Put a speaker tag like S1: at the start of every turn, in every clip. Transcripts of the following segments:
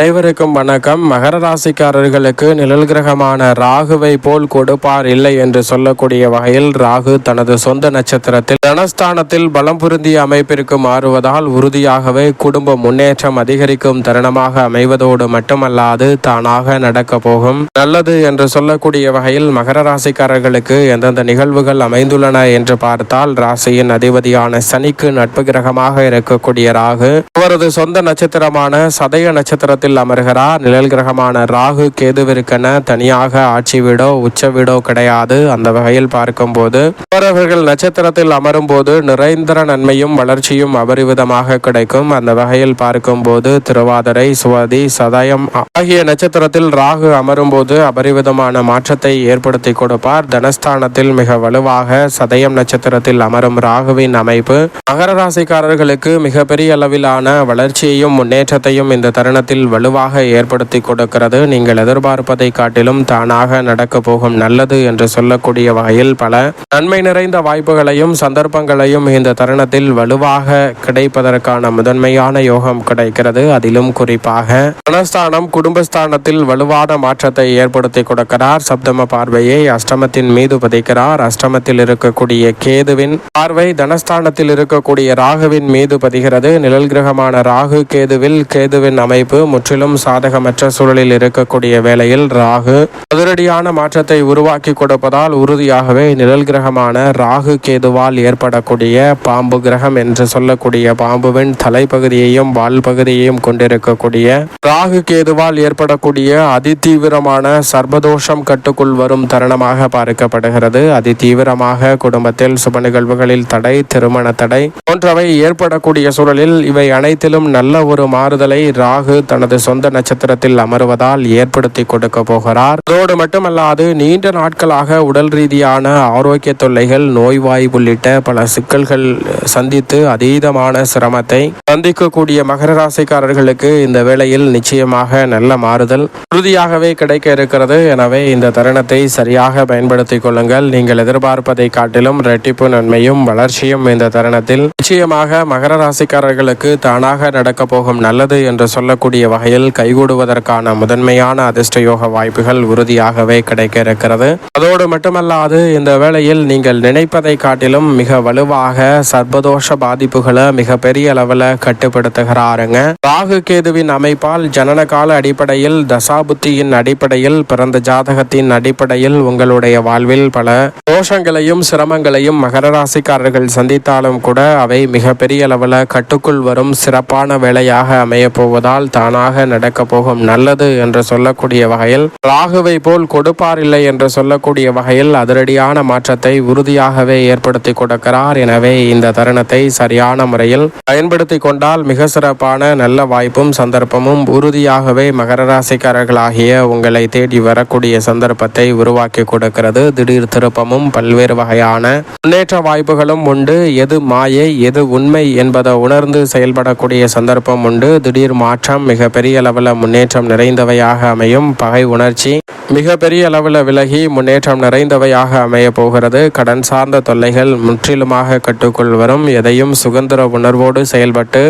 S1: அனைவருக்கும் வணக்கம். மகர ராசிக்காரர்களுக்கு நிழல் கிரகமான ராகுவை போல் கொடுப்பார் இல்லை என்று சொல்லக்கூடிய வகையில் ராகு தனது சொந்த நட்சத்திரத்தில் தனஸ்தானத்தில் பலம் பொருந்திய அமைப்பிற்கு மாறுவதால் உறுதியாகவே குடும்ப முன்னேற்றம் அதிகரிக்கும் தருணமாக அமைவதோடு மட்டுமல்லாது தானாக நடக்க போகும் நல்லது என்று சொல்லக்கூடிய வகையில் மகர ராசிக்காரர்களுக்கு எந்தெந்த நிகழ்வுகள் அமைந்துள்ளன என்று பார்த்தால், ராசியின் அதிபதியான சனிக்கு நட்பு கிரகமாக இருக்கக்கூடிய ராகு அவரது சொந்த நட்சத்திரமான சதய நட்சத்திரத்தில் அமர்கிறார். நிழல் கிரகமான ராகு கேதுவிற்கென தனியாக ஆட்சி வீடோ உச்ச வீடோ கிடையாது. அந்த வகையில் பார்க்கும்போது அவரவர்கள் நட்சத்திரத்தில் அமரும் போது நிறைந்த நன்மையும் வளர்ச்சியும் அபரிவிதமாக கிடைக்கும். அந்த வகையில் பார்க்கும்போது திருவாதிரை, சுவாதி, சதயம் ஆகிய நட்சத்திரத்தில் ராகு அமரும் போது அபரிவிதமான மாற்றத்தை ஏற்படுத்தி கொடுப்பார். தனஸ்தானத்தில் மிக வலுவாக சதயம் நட்சத்திரத்தில் அமரும் ராகுவின் அமைப்பு மகர ராசிக்காரர்களுக்கு மிகப்பெரிய அளவிலான வளர்ச்சியையும் முன்னேற்றத்தையும் இந்த தருணத்தில் வலுவாக ஏற்படுத்தி கொடுக்கிறது. நீங்கள் எதிர்பார்ப்பதை காட்டிலும் தானாக நடக்க போகும் நல்லது என்று சொல்லக்கூடிய வகையில் பல நன்மை நிறைந்த வாய்ப்புகளையும் சந்தர்ப்பங்களையும் இந்த தருணத்தில் வலுவாக கிடைப்பதற்கான முதன்மையான யோகம் கிடைக்கிறது. அதிலும் குறிப்பாக தனஸ்தானம் குடும்பஸ்தானத்தில் வலுவான மாற்றத்தை ஏற்படுத்தி கொடுக்கிறார். சப்தம பார்வையை அஷ்டமத்தின் மீது பதிக்கிறார். அஷ்டமத்தில் இருக்கக்கூடிய கேதுவின் பார்வை தனஸ்தானத்தில் இருக்கக்கூடிய ராகுவின் மீது பதிகிறது. நிழல் கிரகமான ராகு கேதுவின் அமைப்பு முற்றிலும் சாதகமற்ற சூழலில் இருக்கக்கூடிய வேளையில் ராகு அதிரடியான மாற்றத்தை உருவாக்கி கொடுப்பதால் உறுதியாகவே நிழல் கிரகமான ராகு கேதுவால் ஏற்படக்கூடிய பாம்பு கிரகம் என்று சொல்லக்கூடிய பாம்புவின் தலைப்பகுதியையும் வால் பகுதியையும் கொண்டிருக்கக்கூடிய ராகு கேதுவால் ஏற்படக்கூடிய அதிதீவிரமான சர்பதோஷம் கட்டுக்குள் வரும் தருணமாக பார்க்கப்படுகிறது. அதிதீவிரமாக குடும்பத்தில் சுப நிகழ்வுகளில் தடை, திருமண தடை போன்றவை ஏற்படக்கூடிய சூழலில் இவை அனைத்திலும் நல்ல ஒரு மாறுதலை ராகு தனது சொந்த நட்சத்திரத்தில் அமர்வதால் ஏற்படுத்தி கொடுக்க போகிறார். அதோடு மட்டுமல்லாது நீண்ட நாட்களாக உடல் ரீதியான ஆரோக்கிய தொல்லைகள், நோய்வாய் உள்ளிட்ட பல சிக்கல்கள் சந்தித்து அதீதமான சிரமத்தை சந்திக்கக்கூடிய மகர ராசிக்காரர்களுக்கு இந்த வேளையில் நிச்சயமாக நல்ல மாறுதல் உறுதியாகவே கிடைக்க இருக்கிறது. எனவே இந்த தருணத்தை சரியாக பயன்படுத்திக் கொள்ளுங்கள். நீங்கள் எதிர்பார்ப்பதை காட்டிலும் இரட்டிப்பு நன்மையும் வளர்ச்சியும் இந்த தருணத்தில் நிச்சயமாக மகர ராசிக்காரர்களுக்கு தானாக நடக்க போகும் நல்லது என்று சொல்லக்கூடிய வகையில் கைகூடுவதற்கான முதன்மையான அதிர்ஷ்ட யோக வாய்ப்புகள் உறுதியாகவே கிடைக்க இருக்கிறது. அதோடு மட்டுமல்லாது இந்த வேளையில் நீங்கள் நினைப்பதை காட்டிலும் மிக வலுவாக சர்பதோஷ பாதிப்புகளை மிக பெரிய அளவில் கட்டுப்படுத்துகிறாருங்க. ராகு கேதுவின் அமைப்பால் ஜனனகால அடிப்படையில், தசாபுத்தியின் அடிப்படையில், பிறந்த ஜாதகத்தின் அடிப்படையில் உங்களுடைய வாழ்வில் பல தோஷங்களையும் சிரமங்களையும் மகர ராசிக்காரர்கள் சந்தித்தாலும் கூட அவை மிக பெரிய அளவில் கட்டுக்குள் வரும் சிறப்பான வேலையாக அமைய போவதால் தானாக நடக்க போகும் நல்லது என்று சொல்லக்கூடிய வகையில் ராகுவை போல் கொடுப்பார் இல்லை என்று சொல்லக்கூடிய வகையில் அதிரடியான மாற்றத்தை உறுதியாகவே ஏற்படுத்தி கொடுக்கிறார். எனவே இந்த தருணத்தை சரியான முறையில் பயன்படுத்தி கொண்டால் மிக சிறப்பான நல்ல வாய்ப்பும் சந்தர்ப்பமும் உறுதியாகவே மகர ராசிக்காரர்களாகிய உங்களை தேடி வரக்கூடிய சந்தர்ப்பத்தை உருவாக்கி கொடுக்கிறது. திடீர் திருப்பமும் பல்வேறு வகையான முன்னேற்ற வாய்ப்புகளும் உண்டு. எது மாயை எது உண்மை என்பதை உணர்ந்து செயல்படக்கூடிய சந்தர்ப்பம் உண்டு. திடீர் மாற்றம் மிக பெரிய அளவில் முன்னேற்றம் நிறைந்தவையாக அமையும். பகை உணர்ச்சி மிக பெரிய அளவில் விலகி முன்னேற்றம் நிறைந்தவையாக அமைய போகிறது. கடன் சார்ந்த தொல்லைகள் முற்றிலுமாக கட்டுக்குள் வரும். எதையும் சுதந்திர உணர்வோடு செயல்பட்டு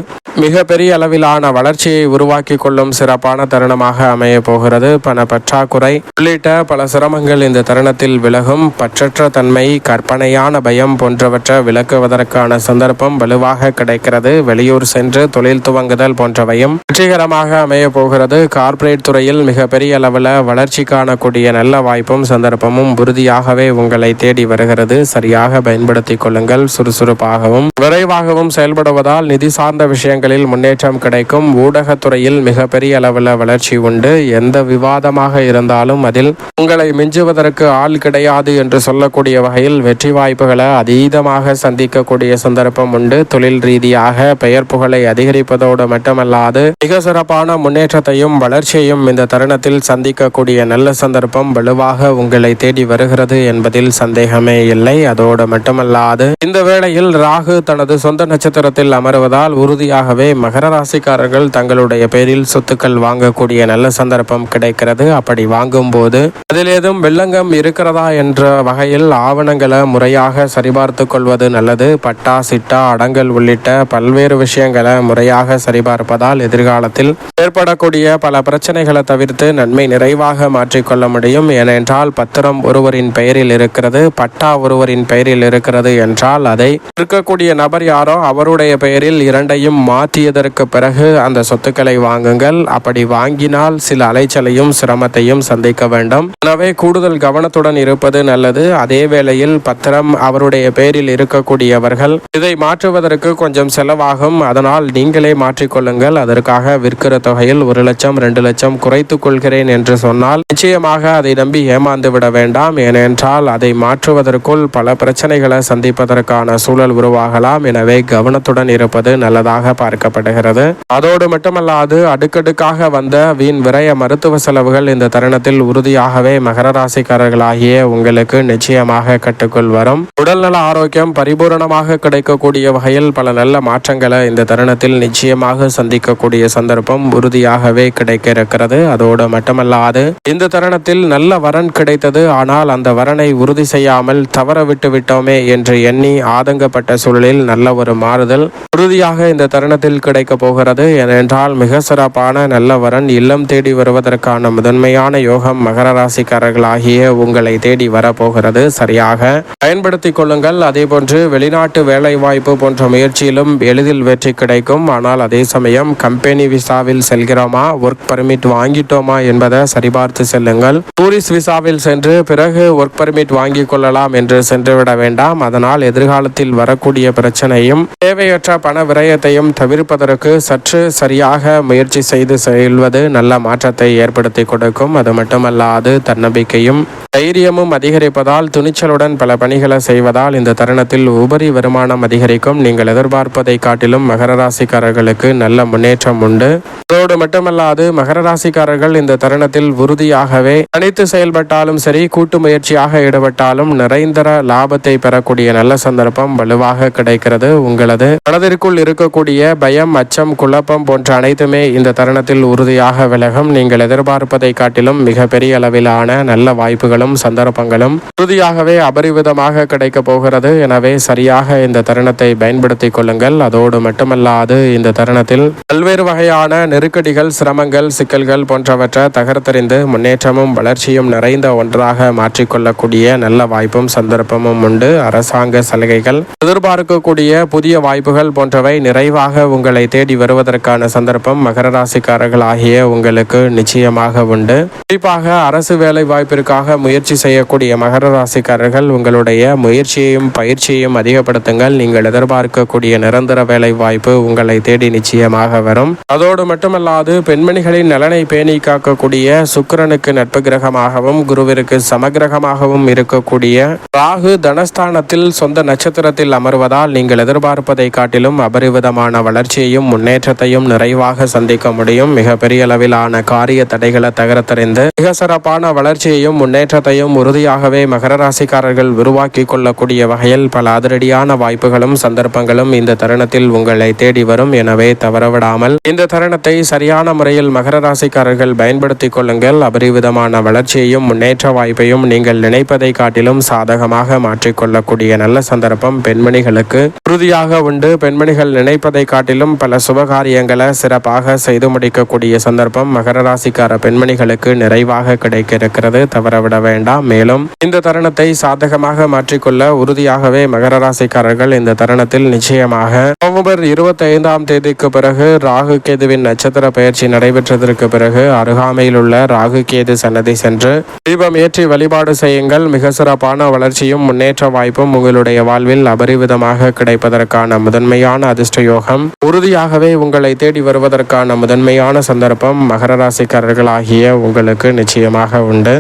S1: மிக பெரிய அளவிலான வளர்ச்சியை உருவாக்கி கொள்ளும் சிறப்பான தருணமாக அமைய போகிறது. பண பற்றாக்குறை உள்ளிட்ட பல சிரமங்கள் இந்த தருணத்தில் விலகும். பற்றற்ற தன்மை, கற்பனையான பயம் போன்றவற்றை விலக்குவதற்கான சந்தர்ப்பம் வலுவாக கிடைக்கிறது. வெளியூர் சென்று தொழில் துவங்குதல் போன்றவையும் வெற்றிகரமாக அமைய போகிறது. கார்ப்பரேட் துறையில் மிக பெரிய அளவில் வளர்ச்சி காணக்கூடிய நல்ல வாய்ப்பும் சந்தர்ப்பமும் உறுதியாகவே உங்களை தேடி வருகிறது. சரியாக பயன்படுத்திக் கொள்ளுங்கள். சுறுசுறுப்பாகவும் விரைவாகவும் செயல்படுவதால் நிதி சார்ந்த விஷயங்களில் முன்னேற்றம் கிடைக்கும். ஊடகத்துறையில் மிக பெரிய அளவில் வளர்ச்சி உண்டு. எந்த விவாதமாக இருந்தாலும் அதில் உங்களை மிஞ்சுவதற்கு ஆள் கிடையாது என்று சொல்லக்கூடிய வகையில் வெற்றி வாய்ப்புகளை அதீதமாக சந்திக்கக்கூடிய சந்தர்ப்பம் உண்டு. தொழில் ரீதியாக பெயர் புகழை அதிகரிப்பதோடு மட்டுமல்லாது மிக சிறப்பான முன்னேற்றத்தையும் வளர்ச்சியையும் இந்த தருணத்தில் சந்திக்கக்கூடிய நல்ல சந்தர்ப்பம் வலுவாக உங்களை தேடி வருகிறது என்பதில் சந்தேகமே இல்லை. அதோடு மட்டுமல்லாது இந்த வேளையில் ராகு தனது சொந்த நட்சத்திரத்தில் அமருவதால் உறுதியாகவே மகர ராசிக்காரர்கள் தங்களுடைய பேரில் சொத்துக்கள் வாங்கக்கூடிய நல்ல சந்தர்ப்பம் கிடைக்கிறது. அப்படி வாங்கும் போது அதில் ஏதும் வெள்ளங்கம் இருக்கிறதா என்ற வகையில் ஆவணங்களை முறையாக சரிபார்த்து கொள்வது நல்லது. பட்டா, சிட்டா, அடங்கல் உள்ளிட்ட பல்வேறு விஷயங்களை முறையாக சரிபார்ப்பதால் எதிர்காலத்தில் ஏற்படக்கூடிய பல பிரச்சனைகளை தவிர்த்து நன்மை நிறைவாக மாற்றிக்கொள்ள முடியும். ஏனென்றால் பத்திரம் ஒருவரின் பெயரில் இருக்கிறது, பட்டா ஒருவரின் பெயரில் இருக்கிறது என்றால் அதை இருக்கக்கூடிய நபர் யாரோ அவருடைய பெயரில் இரண்டையும் மாற்றியதற்கு பிறகு அந்த சொத்துக்களை வாங்குங்கள். அப்படி வாங்கினால் சில அலைச்சலையும் சிரமத்தையும் சந்திக்க வேண்டும். எனவே கூடுதல் கவனத்துடன் இருப்பது நல்லது. அதே வேளையில் பத்திரம் அவருடைய பெயரில் இருக்கக்கூடியவர்கள் இதை மாற்றுவதற்கு கொஞ்சம் செலவாகும். அதனால் நீங்களே மாற்றிக்கொள்ளுங்கள். அதற்காக விற்கிற தொகையில் 1 லட்சம் 2 லட்சம் குறைத்துக் கொள்கிறேன் என்று சொன்னால் நிச்சயமாக அதை நம்பி ஏமாந்து விட வேண்டாம். ஏனென்றால் அதை மாற்றுவதற்குள் பல பிரச்சனைகளை சந்திப்பதற்கான சூழல் உருவாகலாம். எனவே கவனத்துடன் இருப்பது நல்லதாக பார்க்கப்படுகிறது. அதோடு மட்டுமல்லாது அடுக்கடுக்காக வந்த வீண் விரய மருத்துவ செலவுகள் இந்த தருணத்தில் உறுதியாகவே மகர ராசிக்காரர்களாகிய உங்களுக்கு நிச்சயமாக கட்டுக்குள் வரும். உடல்நல ஆரோக்கியம் பரிபூரணமாக கிடைக்கக்கூடிய வகையில் பல நல்ல மாற்றங்களை இந்த தருணத்தில் நிச்சயமாக சந்திக்கக்கூடிய சந்தர்ப்பம் உறுதியாகவே கிடைக்க இருக்கிறது. அதோடு மட்டுமல்லாது இந்த தருணத்தில் நல்ல வரன் கிடைத்தது, ஆனால் அந்த வரனை உறுதி செய்யாமல் தவற விட்டு விட்டோமே என்று எண்ணி ஆதங்கப்பட்ட சூழலில் நல்ல ஒரு மாறுதல் உறுதியாக இந்த தருணத்தில் கிடைக்க போகிறது. ஏனென்றால் மிக சிறப்பான நல்ல வரன் இல்லம் தேடி வருவதற்கான முதன்மையான யோகம் மகர ராசிக்காரர்களாகிய உங்களை தேடி வரப்போகிறது. சரியாக பயன்படுத்திக் கொள்ளுங்கள். அதே போன்று வெளிநாட்டு வேலை வாய்ப்பு போன்ற முயற்சியிலும் எளிதில் வெற்றி கிடைக்கும். ஆனால் அதே சமயம் கம்பெனி விசாவில் செல்கிறோமா, ஒர்க் பர்மிட் வாங்கிட்டோமா என்பதை சரிபார்த்து செல்லுங்கள். டூரிஸ்ட் விசாவில் சென்று பிறகு ஒர்க் பர்மிட் வாங்கிக் கொள்ளலாம் என்று சென்றுவிட வேண்டாம். அதனால் எதிர்காலத்தில் வரக்கூடிய பிரச்சனையும் தேவையற்ற பண விரயத்தையும் தவிர்ப்பதற்கு சற்று சரியாக முயற்சி செய்து செல்வது நல்ல மாற்றத்தை ஏற்படுத்தி கொடுக்கும். அது மட்டுமல்லாது தன்னம்பிக்கையும் தைரியமும் அதிகரிப்பதால் துணிச்சலுடன் பல பணிகளை செய்வதால் இந்த தருணத்தில் உபரி வருமானம் அதிகரிக்கும். நீங்கள் எதிர்பார்ப்பதை காட்டிலும் மகர ராசிக்காரர்களுக்கு நல்ல முன்னேற்றம் உண்டு. அதோடு மட்டுமல்லாது மகர ராசிக்காரர்கள் இந்த தருணத்தில் உறுதியாகவே தனித்து செயல்பட்டாலும் சரி, கூட்டு முயற்சியாக ஈடுபட்டாலும் நிரந்தர லாபத்தை பெறக்கூடிய நல்ல சந்தர்ப்பம் வலுவாக கிடைக்கிறது. உங்களது மனதிற்குள் இருக்கக்கூடிய பயம், அச்சம், குழப்பம் போன்ற அனைத்துமே இந்த தருணத்தில் உறுதியாக விலகும். நீங்கள் எதிர்பார்ப்பதை காட்டிலும் மிகப்பெரிய அளவிலான நல்ல வாய்ப்புகளும் சந்தர்ப்பங்களும் உறுதியாகவே அபரிவிதமாக கிடைக்க போகிறது. எனவே சரியாக இந்த தருணத்தை பயன்படுத்திக் கொள்ளுங்கள். அதோடு மட்டுமல்லாது இந்த தருணத்தில் பல்வேறு வகையான நெருக்கடிகள், சிரமங்கள், சிக்கல்கள் போன்றவற்றை தகர்த்தெறிந்து முன்னேற்றமும் வளர்ச்சியும் நிறைந்த ஒன்றாக மாற்றிக்கொள்ளக்கூடிய நல்ல வாய்ப்பும் சந்தர்ப்பமும் உண்டு. அரசாங்க சலுகைகள், எதிர்பார்க்கக்கூடிய புதிய வாய்ப்புகள் போன்றவை நிறைவாக உங்களை தேடி வருவதற்கான சந்தர்ப்பம் மகர ராசிக்காரர்கள் ஆகிய உங்களுக்கு நிச்சயமாக உண்டு. குறிப்பாக அரசு வேலை வாய்ப்பிற்காக முயற்சி செய்யக்கூடிய மகர ராசிக்காரர்கள் உங்களுடைய முயற்சியையும் பயிற்சியையும் அதிகப்படுத்துங்கள். நீங்கள் எதிர்பார்க்கக்கூடிய நிரந்தர வேலை வாய்ப்பு உங்களை தேடி நிச்சயமாக வரும். அதோடு மட்டுமல்லாது பெண்மணிகளின் நலனை பேணி காக்கக்கூடிய சுக்கிரனுக்கு நட்பு கிரகமாகவும் குருவிற்கு சமகிரகமாகவும் இருக்கக்கூடிய ராகு தனஸ்தானத்தில் சொந்த நட்சத்திரத்தில் அமர்வதால் நீங்கள் எதிர்பார்ப்பதை காட்டிலும் அபரிவிதமான வளர்ச்சியையும் முன்னேற்றத்தையும் நிறைவாக சந்திக்க முடியும். மிக பெரிய அளவிலான காரிய தடைகளை தகர்த்தெறிந்து மிக சிறப்பான வளர்ச்சியையும் முன்னேற்றத்தையும் உறுதியாகவே மகர ராசிக்காரர்கள் உருவாக்கி கொள்ளக்கூடிய வகையில் பல அதிரடியான வாய்ப்புகளும் சந்தர்ப்பங்களும் இந்த தருணத்தில் உங்களை தேடி வரும். எனவே தவறவிடாமல் இந்த தருணத்தை சரியான முறையில் மகர ராசிக்காரர்கள் பயன்படுத்திக் கொள்ளுங்கள். அபரிவிதமான வளர்ச்சியையும் முன்னேற்ற வாய்ப்பையும் நீங்கள் நினைப்பதை காட்டிலும் சாதகமாக மாற்றிக்கொள்ளக்கூடிய நல்ல சந்தர்ப்பம் பெண்மணிகளுக்கு உறுதியாக உண்டு. பெண்மணிகள் நினைப்பதை காட்டிலும் பல சுபகாரியங்களை சிறப்பாக செய்து முடிக்கக்கூடிய சந்தர்ப்பம் மகர ராசிக்கார பெண்மணிகளுக்கு நிறைவாக கிடைக்க இருக்கிறது. தவறவிட வேண்டாம். மேலும் இந்த தருணத்தை சாதகமாக மாற்றிக்கொள்ள உறுதியாகவே மகர ராசிக்காரர்கள் இந்த தருணத்தில் நிச்சயமாக நவம்பர் 25ஆம் தேதிக்கு பிறகு ராகு கேதுவின் நட்சத்திர பயிற்சி நடைபெற்றதற்கு பிறகு அருகாமையில் உள்ள ராகு கேது சன்னதி சென்று தீபம் ஏற்றி வழிபாடு செய்யுங்கள். மிக சிறப்பான வளர்ச்சியும் முன்னேற்ற வாய்ப்பும் உங்களுடைய வாழ்வில் அபரிவிதமாக கிடைப்பதற்கான முதன்மையான அதிர்ஷ்ட யோகம் உறுதியாகவே உங்களை தேடி வருவதற்கான முதன்மையான சந்தர்ப்பம் மகர ராசிக்காரர்கள் ஆகிய உங்களுக்கு நிச்சயமாக உண்டு.